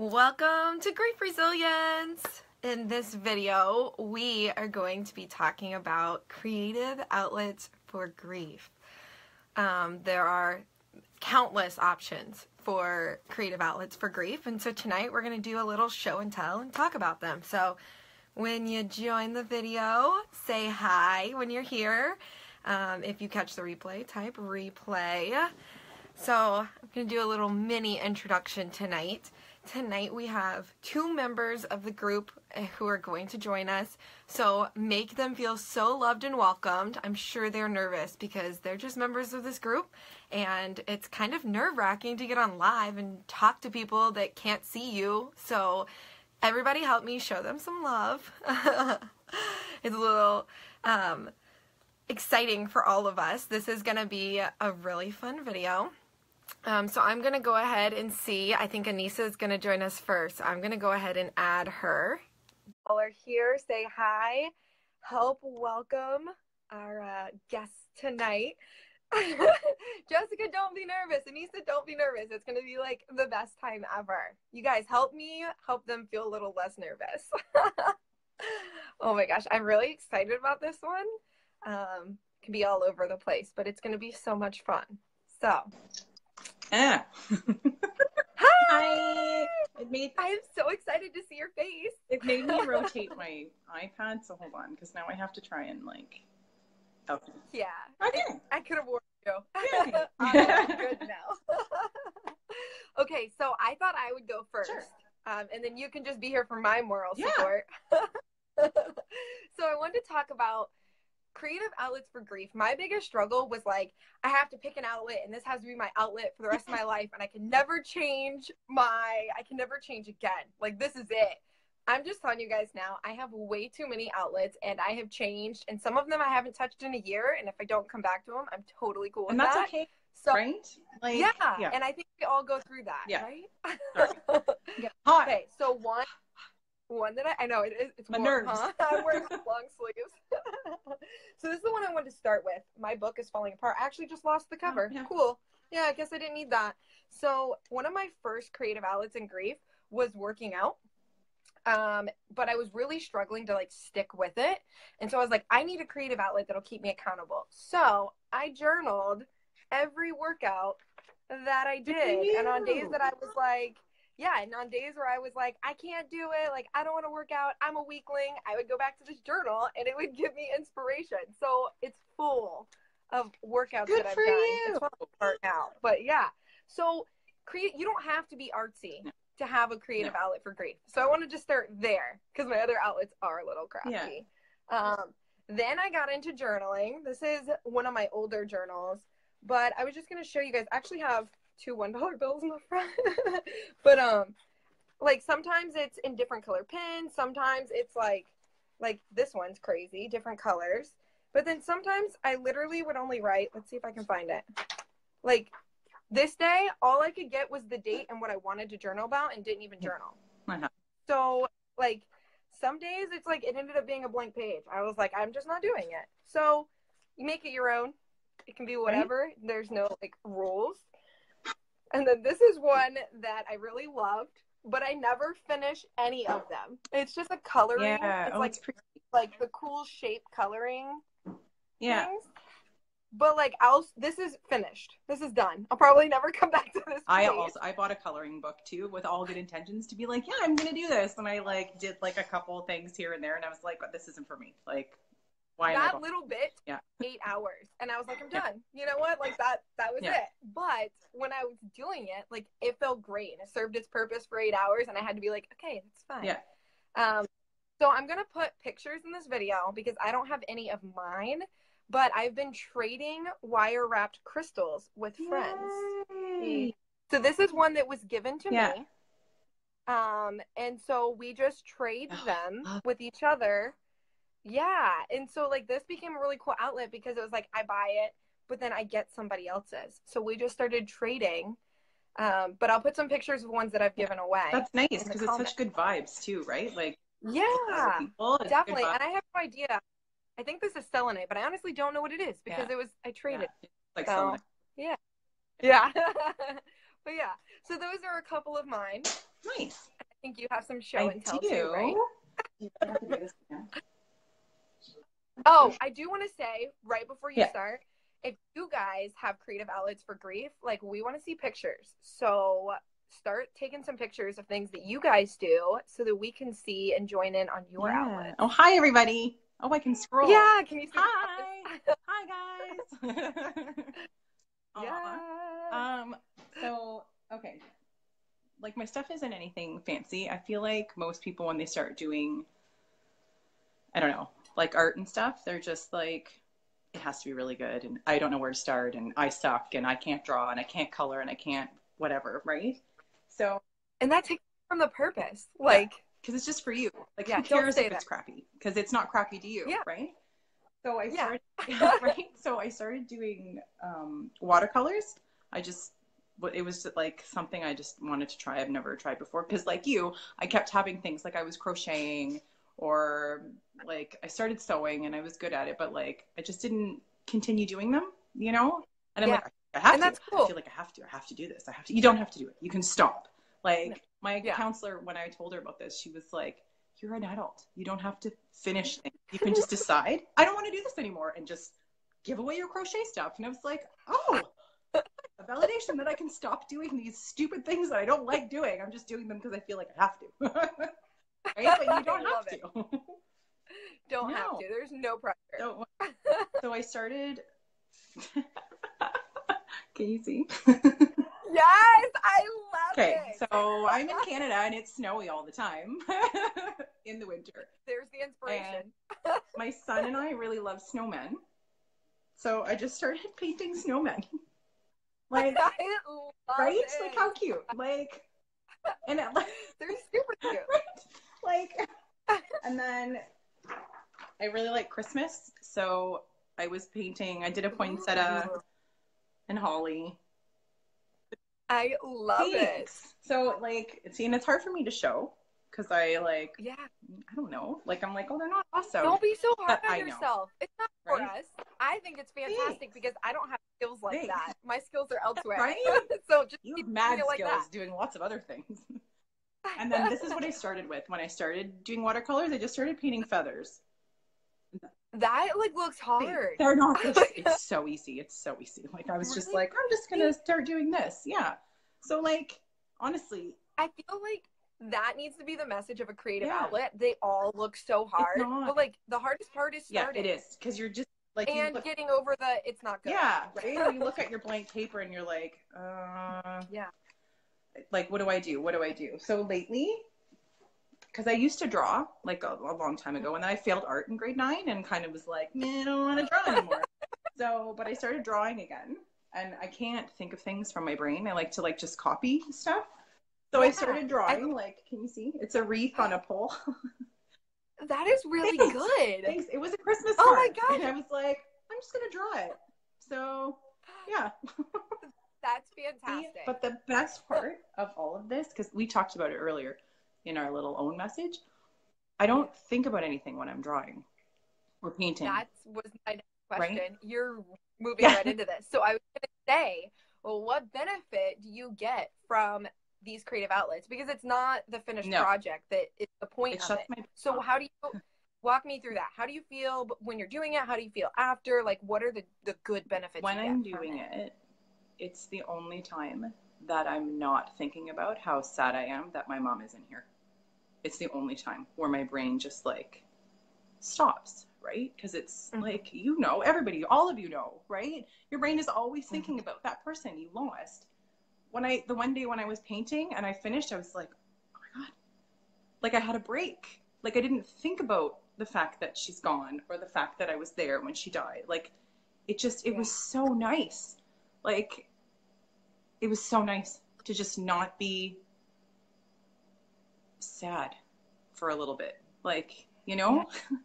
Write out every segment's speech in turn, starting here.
Welcome to Grief Resilience! In this video, we are going to be talking about creative outlets for grief. There are countless options for creative outlets for grief, and so tonight we're going to do a little show and tell and talk about them. So when you join the video, say hi when you're here. If you catch the replay, type replay. So I'm going to do a little mini introduction tonight. Tonight we have two members of the group who are going to join us, so make them feel so loved and welcomed. I'm sure they're nervous because they're just members of this group, and it's kind of nerve-wracking to get on live and talk to people that can't see you, so everybody help me show them some love. It's a little exciting for all of us. This is going to be a really fun video. So I'm going to go ahead and see. I think Anissa is going to join us first. So I'm going to go ahead and add her. All are here. Say hi. Help welcome our guests tonight. Jessica, don't be nervous. Anissa, don't be nervous. It's going to be like the best time ever. You guys help me help them feel a little less nervous. Oh my gosh. I'm really excited about this one. It can be all over the place, but it's going to be so much fun. So... Ah. Hi! I'm so excited to see your face. It made me rotate my iPad, so hold on, because now I have to try and okay. Yeah. Okay. I could have warned you. Okay. I'm good now. Okay, so I thought I would go first. Sure. And then you can just be here for my moral support. So I wanted to talk about creative outlets for grief. My biggest struggle was like, I have to pick an outlet and this has to be my outlet for the rest of my life, and I can never change again. Like, this is it. I'm just telling you guys now, I have way too many outlets and I have changed, and some of them I haven't touched in a year, and if I don't come back to them, I'm totally cool with that. And that's okay, so, right? Like, yeah, and I think we all go through that, right? Sorry. Hot. Okay, so one that I know it's my warm, nerves. huh? I wear long sleeves. So this is the one I wanted to start with. My book is falling apart. I actually just lost the cover. Oh, yeah. Cool. Yeah, I guess I didn't need that. So one of my first creative outlets in grief was working out. But I was really struggling to stick with it. And so I was like, I need a creative outlet that'll keep me accountable. So I journaled every workout that I did. And on days that I was like, and on days where I was like, I can't do it, like, I don't want to work out, I'm a weakling, I would go back to this journal and it would give me inspiration. So it's full of workouts that I've done. It's falling apart now. But yeah. So you don't have to be artsy to have a creative outlet for grief. So I wanted to start there because my other outlets are a little crafty. Yeah. Then I got into journaling. This is one of my older journals, but I was just going to show you guys. I actually have two $1 bills in the front. But sometimes it's in different color pens, sometimes it's like this one's crazy, different colors. But then sometimes I literally would only write, let's see if I can find it. Like this day, all I could get was the date and what I wanted to journal about, and didn't even journal. So some days it's it ended up being a blank page. I was like, I'm just not doing it. So you make it your own. It can be whatever. Right? There's no rules. And then this is one that I really loved, but I never finish any of them. It's just a coloring. Yeah. It's it's the cool shape coloring things. But this is finished. This is done. I'll probably never come back to this page. I bought a coloring book too with all good intentions to be like, yeah, I'm gonna do this. And I did a couple things here and there, and I was like, but this isn't for me. Why that little bit, 8 hours. And I was like, I'm done. You know what? That was it. But when I was doing it, it felt great. And it served its purpose for 8 hours. And I had to be like, okay, that's fine. Yeah. So I'm going to put pictures in this video because I don't have any of mine. But I've been trading wire wrapped crystals with friends. Yay. So this is one that was given to me. And so we just trade them with each other. Yeah. And so this became a really cool outlet because it was I buy it, but then I get somebody else's. So we just started trading. But I'll put some pictures of ones that I've given away. That's nice because it's such good vibes too, right? Yeah, definitely. And I have no idea. I think this is selenite, but I honestly don't know what it is because I traded. Selenite. Yeah. Yeah. But yeah, so those are a couple of mine. Nice. I think you have some show I and tell too, right? do. I have to do this again. Oh, I do want to say right before you Yeah. start, if you guys have creative outlets for grief, like we want to see pictures. So start taking some pictures of things that you guys do so that we can see and join in on your Yeah. outlets. Oh, hi, everybody. Oh, I can scroll. Yeah, can you see? Hi. Hi, guys. Yeah. So, okay. Like, my stuff isn't anything fancy. I feel like most people, when they start doing, I don't know, like art and stuff, they're just like, it has to be really good. And I don't know where to start. And I suck. And I can't draw. And I can't color. And I can't whatever. Right. So, And that takes from the purpose. yeah, Like, because it's just for you. Like, yeah, who don't cares say if that. it's crappy? Because it's not crappy to you. Yeah. Right. So I Yeah. started, right. So I started doing watercolors. It was like something I just wanted to try. I've never tried before. Because like you, I kept having things like I was crocheting or like I started sewing and I was good at it, but like I just didn't continue doing them, you know? And I'm Yeah. like, I have And to. that's cool. I feel like I have to do this. I have to. You don't have to do it. You can stop. Like my Yeah. counselor, when I told her about this, she was like, you're an adult. You don't have to finish things. You can just decide, I don't want to do this anymore and just give away your crochet stuff. And I was like, oh, a validation that I can stop doing these stupid things that I don't like doing. I'm just doing them because I feel like I have to. Right? But you don't have to. Don't have to. There's no pressure. So I started. Can you see? Yes, I love Okay, it. so I'm in Canada and it's snowy all the time in the winter. There's the inspiration. And my son and I really love snowmen. So I just started painting snowmen. Like, I love right? it. Like, how cute. Like, and it, like, they're super cute. Right? Like, and then I really like Christmas. So I was painting, I did a poinsettia and holly. I love it. So like, see, and it's hard for me to show because I like, yeah, I don't know. Like, I'm like, oh, they're not awesome. Don't be so hard But on I know. yourself. It's not for Right? us. I think it's fantastic because I don't have skills like Thanks. that. My skills are elsewhere. Right? So just You keep have mad doing it like skills that. doing lots of other things. And then this is what I started with. When I started doing watercolors, I just started painting feathers. That like looks hard. They're not. It's so easy. It's so easy. Like I was just like, I'm just gonna start doing this. Yeah. So like, honestly, I feel like that needs to be the message of a creative Yeah. outlet. They all look so hard, not. but like the hardest part is yeah, starting. it is because you're just like you And look, getting over the it's not good. yeah, right. You look at your blank paper and you're like, Yeah. like what do I do? What do I do? So lately, because I used to draw like a long time ago, and then I failed art in grade 9 and kind of was like, man, I don't want to draw anymore. So, but I started drawing again, and I can't think of things from my brain. I like to like just copy stuff. So I started drawing. Like, can you see? It's a wreath on a pole. That is really Thanks. good. Thanks. It was a Christmas Oh card. my God. And I was like, I'm just gonna draw it. So, yeah. That's fantastic. But the best part of all of this, because we talked about it earlier in our little own message, I don't think about anything when I'm drawing or painting. That was my next question. Right? You're moving right into this. So I was going to say, well, what benefit do you get from these creative outlets? Because it's not the finished project that is the point of it. So how do you walk me through that? How do you feel when you're doing it? How do you feel after? Like, what are the good benefits? When I'm doing it, it's the only time that I'm not thinking about how sad I am that my mom isn't here. It's the only time where my brain just like stops, right? Because it's like, you know, everybody, all of you know, right? Your brain is always thinking about that person you lost. The one day when I was painting and I finished, I was like, oh my God, like I had a break. Like I didn't think about the fact that she's gone or the fact that I was there when she died. Like it was so nice. Like it was so nice to just not be sad for a little bit. Like, you know? Yeah.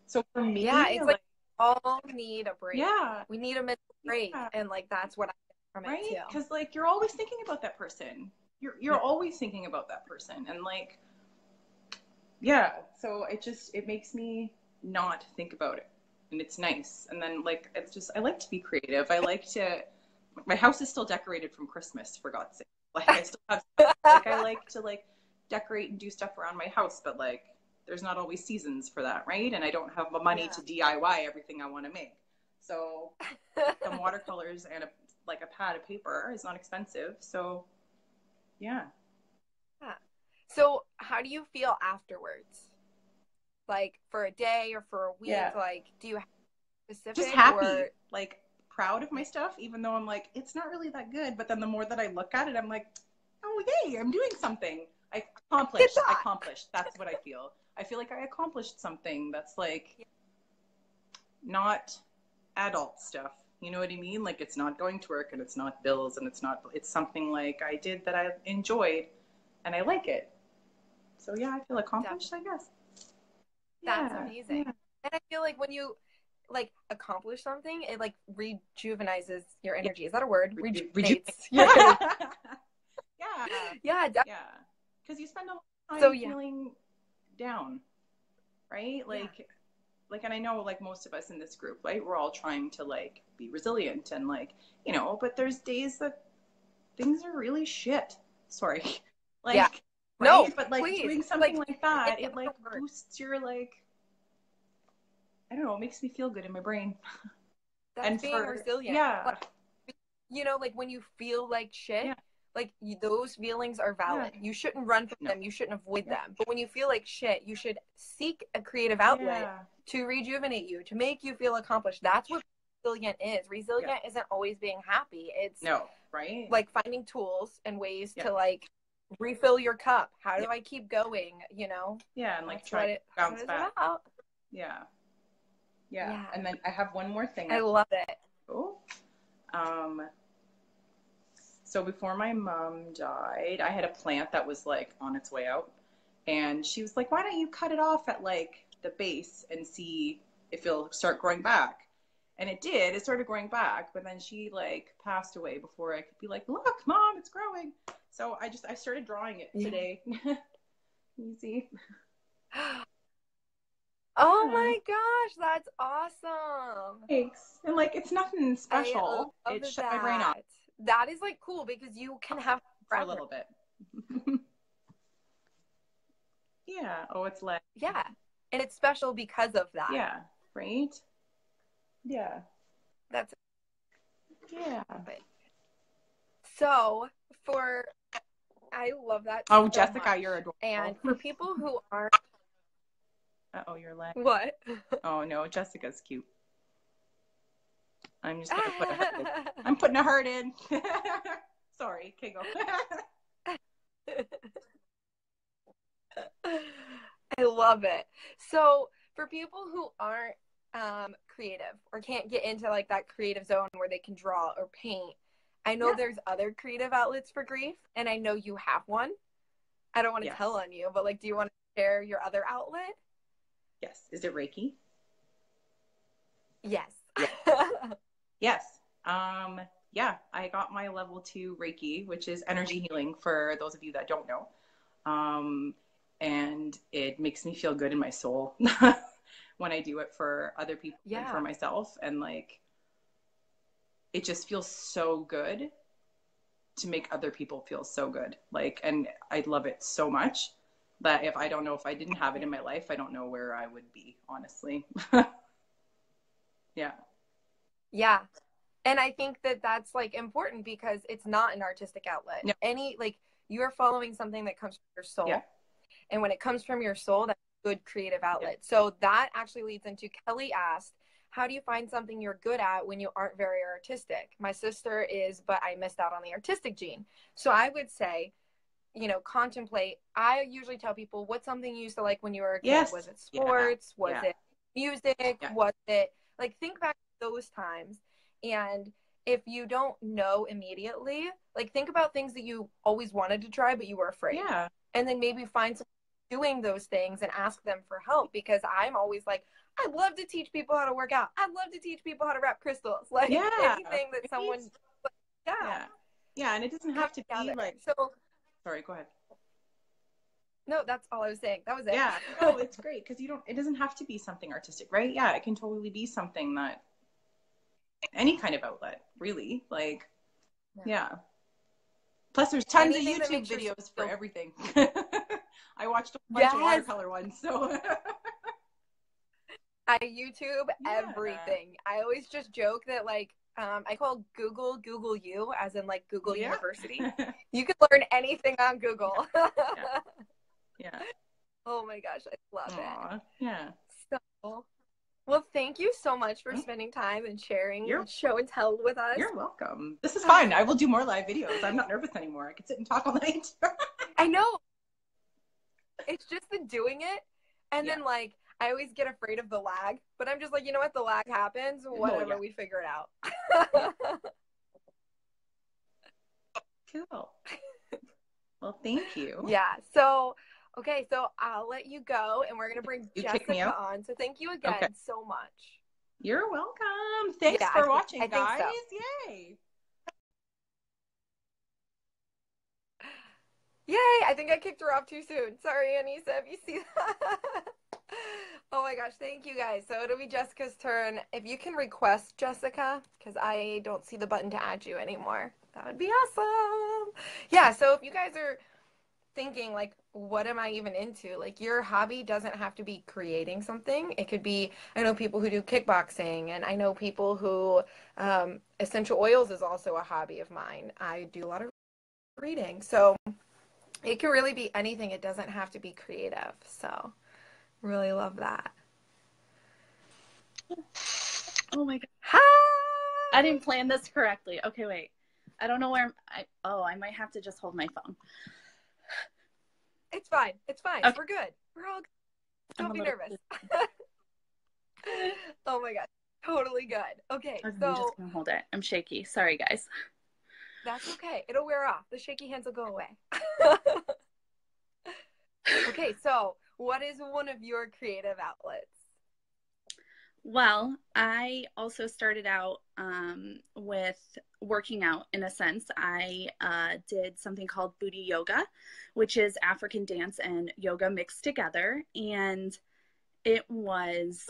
So for me, it's like all need a break. Yeah. We need a mental break. Yeah. And like that's what I get from it too. Because like you're always thinking about that person. You're always thinking about that person. And like, yeah. So it makes me not think about it. And it's nice. And then like it's just I like to be creative. I like to my house is still decorated from Christmas, for God's sake. Like I still have stuff. Like I like to like decorate and do stuff around my house, but like there's not always seasons for that, right? And I don't have the money Yeah. to DIY everything I want to make. So some watercolors and like a pad of paper is not expensive. So yeah. Yeah. So how do you feel afterwards? Like for a day or for a week? Yeah. Like do you have Just specific happy, or like proud of my stuff, even though I'm like, it's not really that good. But then the more that I look at it, I'm like, oh, yay, I'm doing something. I did accomplished. I that? accomplished. That's what I feel. I feel like I accomplished something that's like not adult stuff. You know what I mean? Like it's not going to work and it's not bills and it's something like I did that I enjoyed and I like it. So yeah, I feel accomplished, Definitely. I guess. That's Yeah. amazing. Yeah. And I feel like when you like accomplish something, it like rejuvenizes your Yeah. energy. Is that a word? Reju- Rejuvenates your energy. yeah. Yeah, Yeah. Because you spend a lot of so time yeah. feeling down, right? Yeah. Like, and I know like most of us in this group, right? We're all trying to like be resilient and like, you know, but there's days that things are really shit. Sorry. Yeah. Like, No, right? But like please. doing something Like like that, in it like other words, boosts your like, I don't know, it makes me feel good in my brain. that's And being for, resilient. yeah, Like, you know, like when you feel like shit, yeah, like those feelings are yeah, valid. You shouldn't run from no, them. You shouldn't avoid yeah, them. But when you feel like shit, you should seek a creative outlet yeah, to rejuvenate you, to make you feel accomplished. That's what resilient is. yeah, Resilient isn't always being happy. It's no, right? like finding tools and ways Yeah, to like refill your cup. How yeah, do I keep going? You know, yeah, and like that's try what to bounce it's back. about. Yeah, yeah. Yeah, And then I have one more thing I I love it. oh, um, so before my mom died, I had a plant that was like on its way out. And she was like, why don't you cut it off at like the base and see if it'll start growing back? And it did. It started growing back, but then she like passed away before I could be like, look, mom, it's growing. So I started drawing it Yeah. today. Easy. Oh Yeah. my gosh, that's awesome. Thanks. And like it's nothing I special. love It shut my brain off that. That is like cool because you can have it for a forever. little bit. Yeah. Oh, it's like Yeah. And it's special because of that. yeah, right? Yeah. That's Yeah. it. So for I love that Oh, so Jessica, much. you're adorable. And for people who aren't Uh-oh, you're like, what? oh no, Jessica's cute. I'm just gonna put a heart in. I'm putting a heart in. Sorry, okay, go. I love it. So for people who aren't creative or can't get into like that creative zone where they can draw or paint, I know Yeah. there's other creative outlets for grief, and I know you have one. I don't want to Yes. tell on you, but like, do you want to share your other outlet? Yes. Is it Reiki? Yes. Yeah. Yes. Yeah, I got my level 2 Reiki, which is energy healing for those of you that don't know. And it makes me feel good in my soul when I do it for other people and for Yeah. myself. And like, it just feels so good to make other people feel so good. Like, and I love it so much that if I don't know if I didn't have it in my life, I don't know where I would be, honestly. Yeah. Yeah. And I think that that's like important because it's not an artistic outlet. No. Any like you're following something that comes from your soul. Yeah. And when it comes from your soul, that's a good creative outlet. Yeah. So that actually leads into Kelly asked, how do you find something you're good at when you aren't very artistic? My sister is, but I missed out on the artistic gene. So I would say, you know, contemplate. I usually tell people, what's something you used to like when you were a kid? Yes. Was it Yeah. sports? Was Yeah. it music? Yeah. Was it like think back to those times? And if you don't know immediately, like think about things that you always wanted to try, but you were afraid. Yeah. And then maybe find someone doing those things and ask them for help because I'm always like, I'd love to teach people how to work out. I'd love to teach people how to wrap crystals. Like Yeah. anything that Right? someone, yeah. Yeah. Yeah. And it doesn't Come have to be together. like, So, sorry, go ahead. no, that's all I was saying. That was it. Yeah. No, it's great because it doesn't have to be something artistic, right? Yeah. It can totally be something that any kind of outlet, really. Like, yeah. Plus, there's tons of anything that YouTube makes your videos for feel. everything. I watched a bunch of Yes, watercolor ones, so I YouTube yeah, everything. I always just joke that like I call Google you, as in like Google yeah, University. You can learn anything on yeah, Google. yeah, yeah. Oh my gosh, I love it. Aw, yeah. So, well, thank you so much for spending time and sharing You're show and tell with us. you're welcome. This is fun. I will do more live videos. I'm not nervous anymore. I can sit and talk all night. I know. It's just the doing it. And Yeah. then like I always get afraid of the lag, but I'm just like, you know what? The lag happens. Oh Whatever, yeah. we figure it out. Yeah. Cool. Well, thank you. Yeah. So, okay. So I'll let you go and we're going to bring You kick me Jessica out? on. So thank you Okay. again so much. You're welcome. Thanks Yeah, for I watching, think guys. so. Yay. Yay. I think I kicked her off too soon. Sorry, Anissa, if you see that. Oh my gosh. Thank you guys. So it'll be Jessica's turn. If you can request Jessica, because I don't see the button to add you anymore, that would be awesome. Yeah. So if you guys are thinking like, what am I even into? Like, your hobby doesn't have to be creating something. It could be, I know people who do kickboxing, and I know people who essential oils is also a hobby of mine. I do a lot of reading, so it can really be anything. It doesn't have to be creative. So really love that. Oh my God. Hi. I didn't plan this correctly. Okay, wait. I don't know where I might have to just hold my phone. It's fine. It's fine. Okay. We're good. We're all good. I'm Don't be little... nervous. Oh my God. Totally good. Okay, I'm so just gonna hold it. I'm shaky. Sorry, guys. that's okay. It'll wear off. The shaky hands will go away. Okay, so what is one of your creative outlets? Well, I also started out with working out in a sense. I did something called booty yoga, which is African dance and yoga mixed together. And it was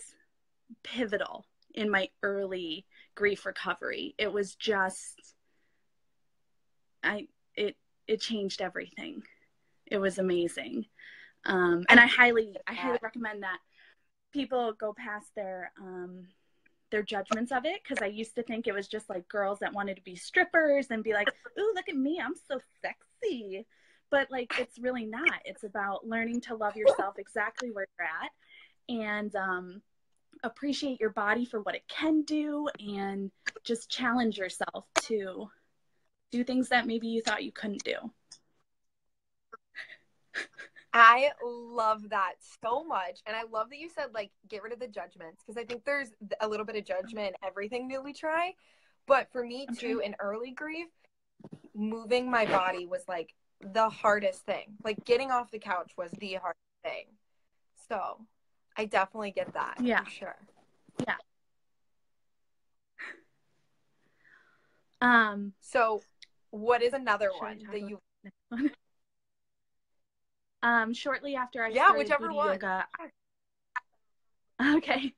pivotal in my early grief recovery. It was just, it changed everything. It was amazing. And I highly recommend that people go past their judgments of it, because I used to think it was just like girls that wanted to be strippers and be like, ooh, look at me, I'm so sexy. But like, it's really not. It's about learning to love yourself exactly where you're at, and appreciate your body for what it can do, and just challenge yourself to do things that maybe you thought you couldn't do. I love that so much. And I love that you said, like, get rid of the judgments, because I think there's a little bit of judgment in everything new we try. But for me, too, in early grief, moving my body was, like, the hardest thing. Like, getting off the couch was the hardest thing. So I definitely get that. Yeah. For sure. Yeah. So what is another one that you... Shortly after I started whichever booty one. yoga. Okay.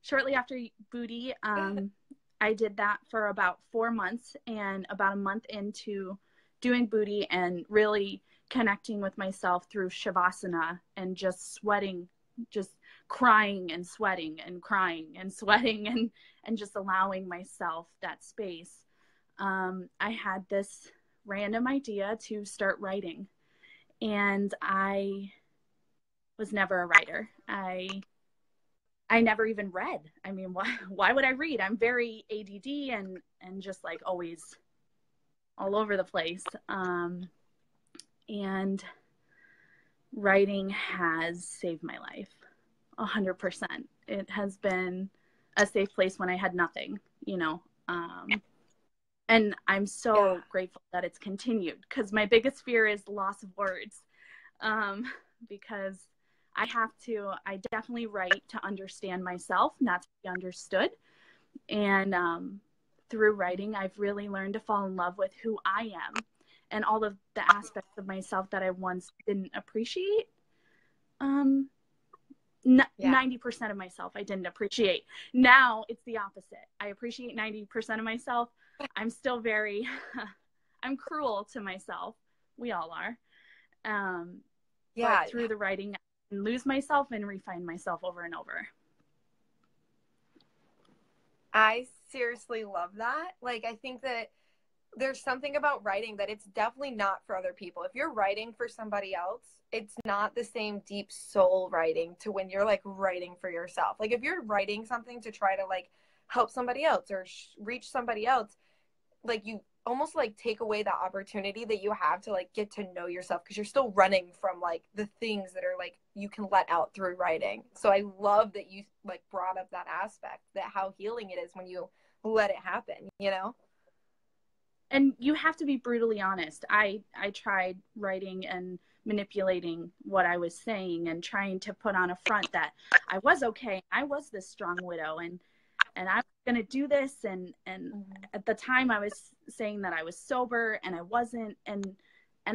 Shortly after booty, I did that for about 4 months, and about a month into doing booty and really connecting with myself through Shavasana and just sweating, just crying and sweating and crying and sweating, and just allowing myself that space. I had this random idea to start writing. And I was never a writer. I never even read. I mean, why would I read? I'm very ADD and just like always all over the place. And writing has saved my life 100%. It has been a safe place when I had nothing, you know. And I'm so grateful that it's continued, because my biggest fear is loss of words, because I definitely write to understand myself, not to be understood. And through writing, I've really learned to fall in love with who I am and all of the aspects of myself that I once didn't appreciate. 90% of myself I didn't appreciate. Now it's the opposite. I appreciate 90% of myself. I'm still very I'm cruel to myself. We all are. Yeah. But through the writing, I can lose myself and refine myself over and over. I seriously love that. Like, I think that there's something about writing that it's definitely not for other people. If you're writing for somebody else, it's not the same deep soul writing to when you're like writing for yourself. Like, if you're writing something to try to like help somebody else or reach somebody else, like you almost like take away the opportunity that you have to like get to know yourself, because you're still running from like the things that are like you can let out through writing. So I love that you like brought up that aspect, that how healing it is when you let it happen, you know? And you have to be brutally honest. I tried writing and manipulating what I was saying and trying to put on a front that I was okay. I was this strong widow, and I was going to do this. And at the time I was saying that I was sober, and I wasn't. And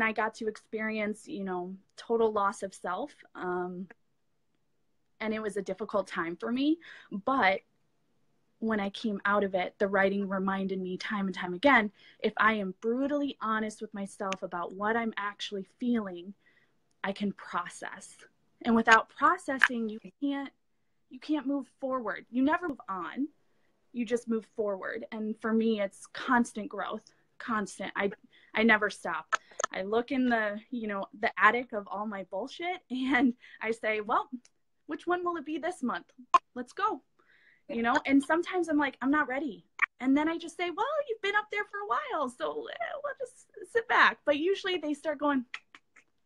I got to experience, you know, total loss of self. And it was a difficult time for me. But when I came out of it, the writing reminded me time and time again, if I am brutally honest with myself about what I'm actually feeling, I can process. And without processing, you can't move forward. You never move on. You just move forward. And for me, it's constant growth, constant. I never stop. I look in the, you know, the attic of all my bullshit, and I say, well, which one will it be this month? Let's go. You know, and sometimes I'm like, I'm not ready. And then I just say, well, you've been up there for a while, so we'll just sit back. But usually they start going,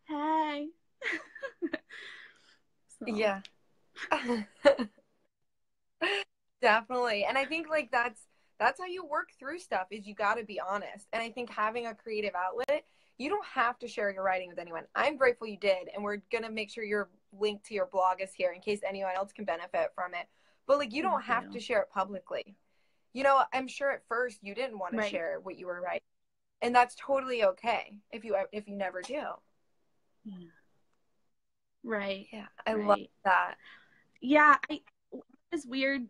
hey. So. Yeah. Definitely. And I think like that's how you work through stuff, is you got to be honest. And I think having a creative outlet, you don't have to share your writing with anyone. I'm grateful you did, and we're going to make sure your link to your blog is here in case anyone else can benefit from it. But like, you don't have to share it publicly. You know, I'm sure at first you didn't want to share what you were writing, and that's totally okay if you never do. Yeah. Right. Yeah, I love that. Yeah, it was weird.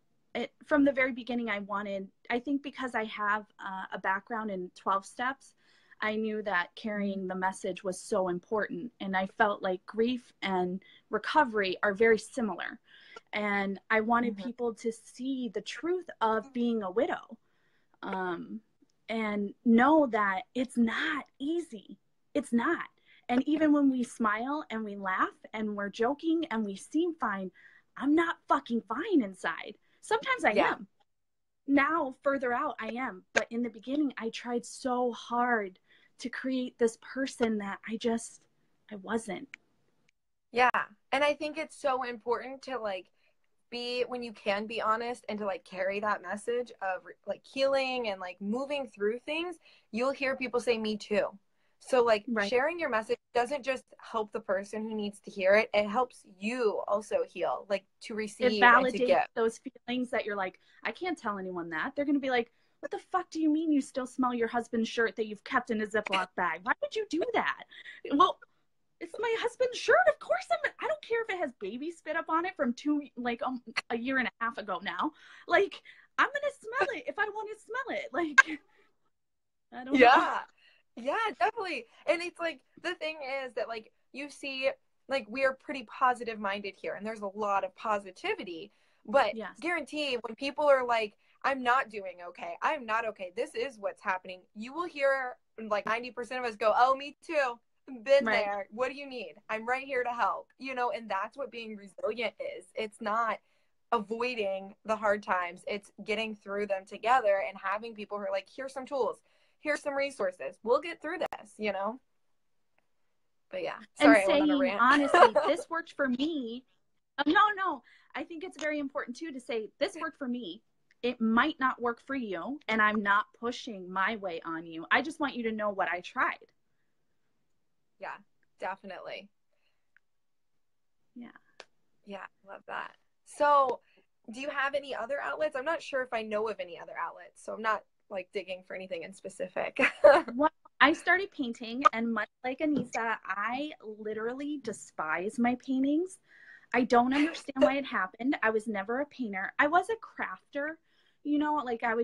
From the very beginning, I think because I have a background in 12 steps, I knew that carrying the message was so important. And I felt like grief and recovery are very similar. And I wanted people to see the truth of being a widow, and know that it's not easy. It's not. And even when we smile and we laugh and we're joking and we seem fine, I'm not fucking fine inside. Sometimes I am. Now, further out, I am. But in the beginning, I tried so hard to create this person that I wasn't. Yeah. And I think it's so important to like be, when you can be honest, and to like carry that message of like healing and like moving through things. You'll hear people say me too. So like sharing your message doesn't just help the person who needs to hear it. It helps you also heal, like to receive. It validates and to give those feelings that you're like, I can't tell anyone that. They're going to be like, what the fuck do you mean you still smell your husband's shirt that you've kept in a Ziploc bag? Why would you do that? Well, it's my husband's shirt. Of course I don't care if it has baby spit up on it from a year and a half ago now. Like, I'm going to smell it if I want to smell it. Like, I don't know. Yeah, definitely. And it's like, the thing is that like, you see, like, we are pretty positive minded here, and there's a lot of positivity, but guarantee when people are like, I'm not doing okay, I'm not okay, this is what's happening, you will hear like 90% of us go, oh, me too, been there, what do you need, I'm right here to help, you know. And that's what being resilient is. It's not avoiding the hard times, it's getting through them together and having people who are like, here's some tools, here's some resources, we'll get through this, you know. But yeah, sorry, and saying honestly, this worked for me. No, I think it's very important too to say this worked for me. It might not work for you, and I'm not pushing my way on you. I just want you to know what I tried. Yeah, definitely. Yeah, love that. So do you have any other outlets? I'm not sure if I know of any other outlets, so I'm not like digging for anything in specific. Well, I started painting, and much like Anissa, I literally despise my paintings. I don't understand why it happened. I was never a painter. I was a crafter, you know, like I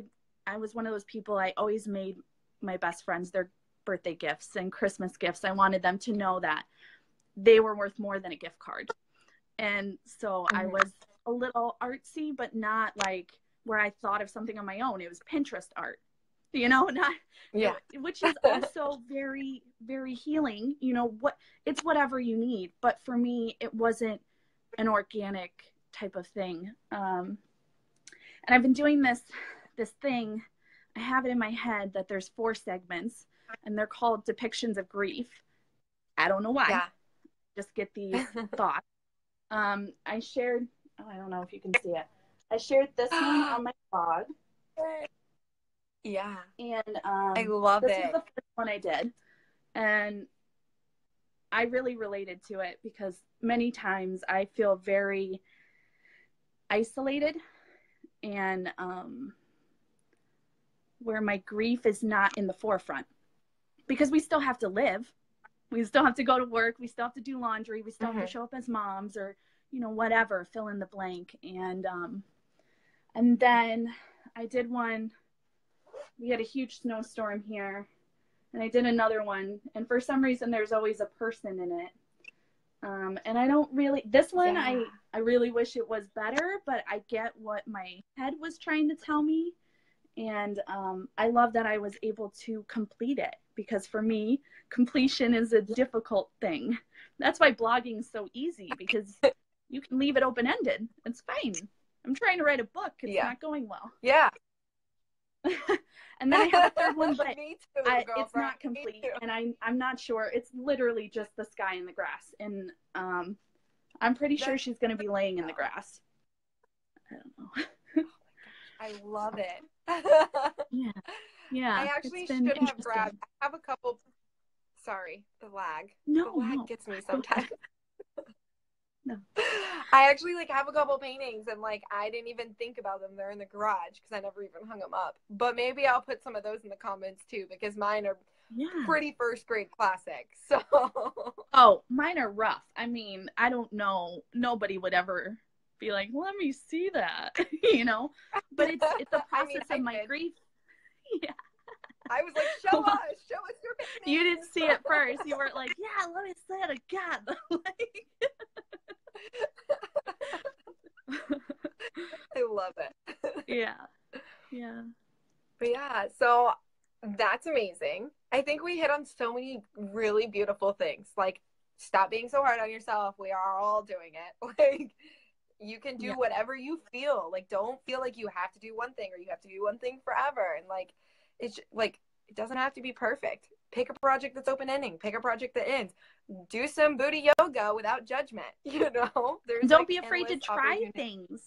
was one of those people, I always made my best friends their birthday gifts and Christmas gifts. I wanted them to know that they were worth more than a gift card. And so I was a little artsy, but not like where I thought of something on my own. It was Pinterest art, not, which is also very, very healing. It's whatever you need. But for me, it wasn't an organic type of thing. And I've been doing this thing. I have it in my head that there's 4 segments, and they're called depictions of grief. I don't know why. Yeah. Just get these thoughts. I shared, I don't know if you can see it. I shared this one on my blog. Yeah. And I love it. This was the first one I did. And I really related to it because many times I feel very isolated and where my grief is not in the forefront because we still have to live. We still have to go to work. We still have to do laundry. We still have to show up as moms or, whatever, fill in the blank. And then I did one. We had a huge snowstorm here and I did another one. And for some reason, there's always a person in it. And I don't really, this one, I really wish it was better, but I get what my head was trying to tell me. And I love that I was able to complete it because for me, completion is a difficult thing. That's why blogging is so easy because you can leave it open-ended. It's fine. I'm trying to write a book. It's not going well. Yeah. And then I have a third one, but it's not complete. And I'm not sure. It's literally just the sky and the grass. And I'm pretty sure she's going to be laying in the grass. I don't know. I love it. Yeah. I actually should have grabbed. I have a couple. Sorry, the lag. No, the lag gets me sometimes. No. I actually have a couple paintings and I didn't even think about them. They're in the garage because I never even hung them up. But maybe I'll put some of those in the comments too because mine are pretty first grade classics. So. Oh, mine are rough. I mean, I don't know. Nobody would ever be like, let me see that, but it's a process of my grief. Yeah. I was like, show us your painting. You didn't see it first. You weren't like, yeah, let me see it again. I love it. Yeah. But yeah, so that's amazing. I think we hit on so many really beautiful things. Stop being so hard on yourself. We are all doing it. You can do whatever you feel. Don't feel like you have to do one thing or you have to do one thing forever. And it's it doesn't have to be perfect. Pick a project that's open-ending. Pick a project that ends. Do some booty yoga without judgment. Don't be afraid to try things.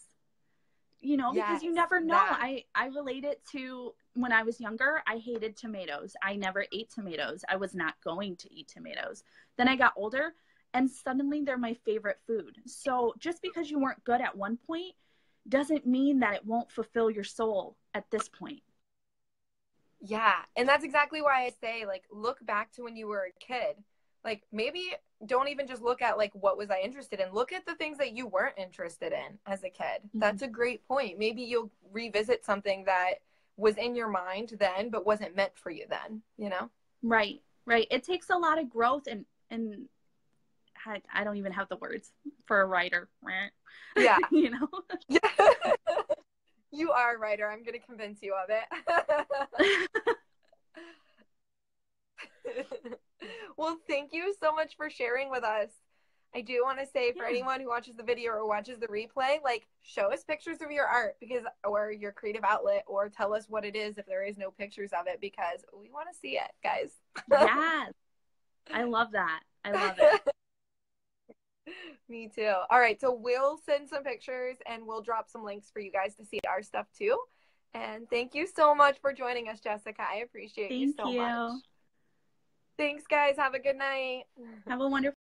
Because you never know. I relate it to when I was younger. I hated tomatoes. I never ate tomatoes. I was not going to eat tomatoes. Then I got older. And suddenly they're my favorite food. So just because you weren't good at one point doesn't mean that it won't fulfill your soul at this point. Yeah. And that's exactly why I say, look back to when you were a kid. Maybe don't even just look at, what was I interested in? Look at the things that you weren't interested in as a kid. Mm-hmm. That's a great point. Maybe you'll revisit something that was in your mind then, but wasn't meant for you then, Right. It takes a lot of growth and I don't even have the words for a writer. Yeah. You are a writer. I'm going to convince you of it. Well, thank you so much for sharing with us. I do want to say for anyone who watches the video or watches the replay, show us pictures of your art or your creative outlet, or tell us what it is if there is no pictures of it, because we want to see it, guys. Yes. I love that. I love it. Me too. All right. So we'll send some pictures and we'll drop some links for you guys to see our stuff too. And thank you so much for joining us, Jessica. I appreciate you so much. Thanks, guys. Have a good night. Have a wonderful